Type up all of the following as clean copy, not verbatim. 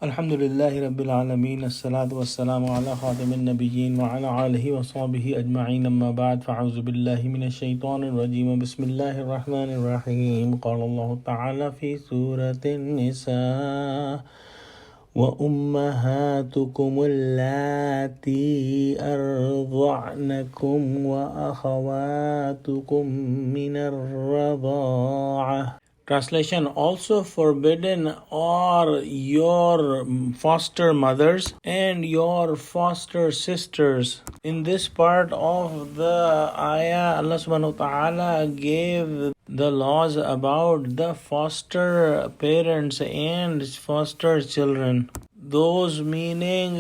Alhamdulillahi Rabbil Alameen, As-salatu was-salamu ala khatamin nabiyyin wa ala alihi wa sahbihi ajma'in, amma ba'd, fa'auzu billahi minash shaitanir rajim, bismillahir rahmanir rahim. Qala Allah ta'ala fi Surah An-Nisa, wa ummahatukum allati arda'nakum wa akhawatukum minar radha'ah. Translation: also forbidden are your foster mothers and your foster sisters. In this part of the ayah, Allah subhanahu wa ta'ala gave the laws about the foster parents and foster children. Those meaning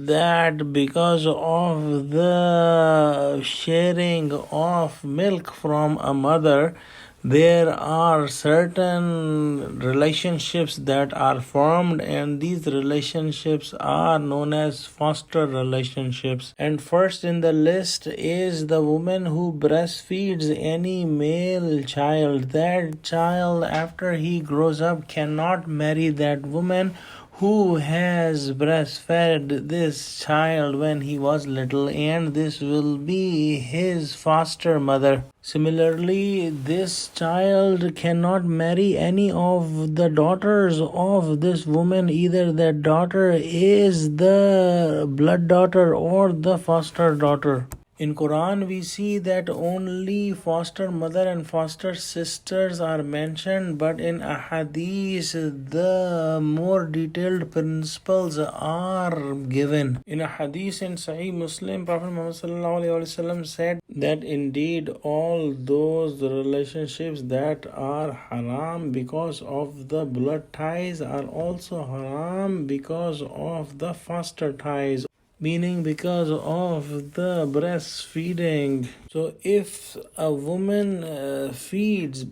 that because of the sharing of milk from a mother, there are certain relationships that are formed, and these relationships are known as foster relationships. And first in the list is the woman who breastfeeds any male child. That child, after he grows up, cannot marry that woman who has breastfed this child when he was little, and this will be his foster mother. Similarly, this child cannot marry any of the daughters of this woman. Either that daughter is the blood daughter or the foster daughter. In Quran, we see that only foster mother and foster sisters are mentioned, but in Ahadith, the more detailed principles are given. In a Hadith in Sahih Muslim, Prophet Muhammad said that indeed all those relationships that are haram because of the blood ties are also haram because of the foster ties, meaning because of the breastfeeding. So if a woman breastfeeds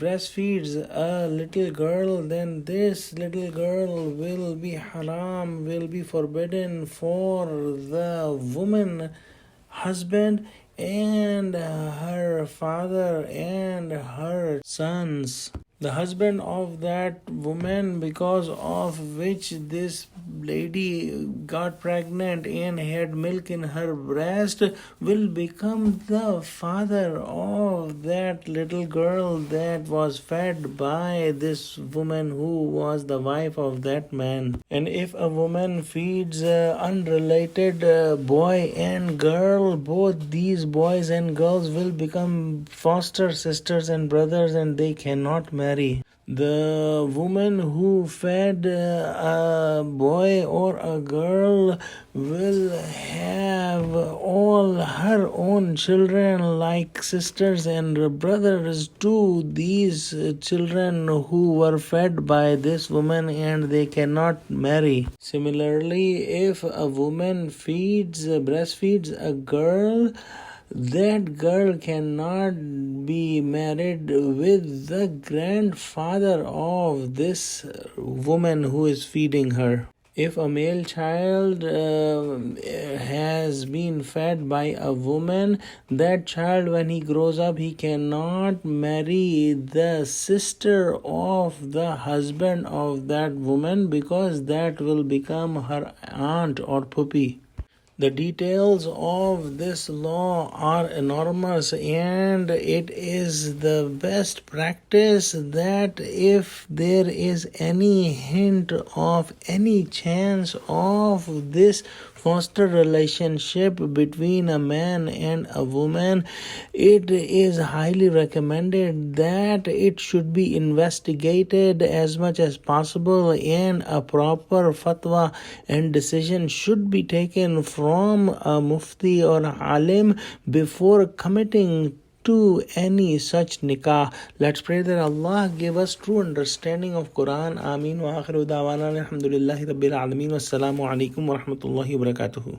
a little girl, then this little girl will be haram, will be forbidden for the woman husband and her father and her sons. The husband of that woman, because of which this lady got pregnant and had milk in her breast, will become the father of that little girl that was fed by this woman who was the wife of that man. And if a woman feeds unrelated boy and girl, both these boys and girls will become foster sisters and brothers, and they cannot marry. The woman who fed a boy or a girl will have all her own children like sisters and brothers to these children who were fed by this woman, and they cannot marry. Similarly, if a woman breastfeeds a girl, that girl cannot be married with the grandfather of this woman who is feeding her. If a male child has been fed by a woman, that child, when he grows up, he cannot marry the sister of the husband of that woman, because that will become her aunt or puppy. The details of this law are enormous, and it is the best practice that if there is any hint of any chance of this foster relationship between a man and a woman, it is highly recommended that it should be investigated as much as possible, and a proper fatwa and decision should be taken from a mufti or alim before committing to any such nikah. Let's pray that Allah give us true understanding of Quran. Ameen wa akhiru da'wana alhamdulillahi rabbil alameen. Wassalamu alaikum wa rahmatullahi wa barakatuhu.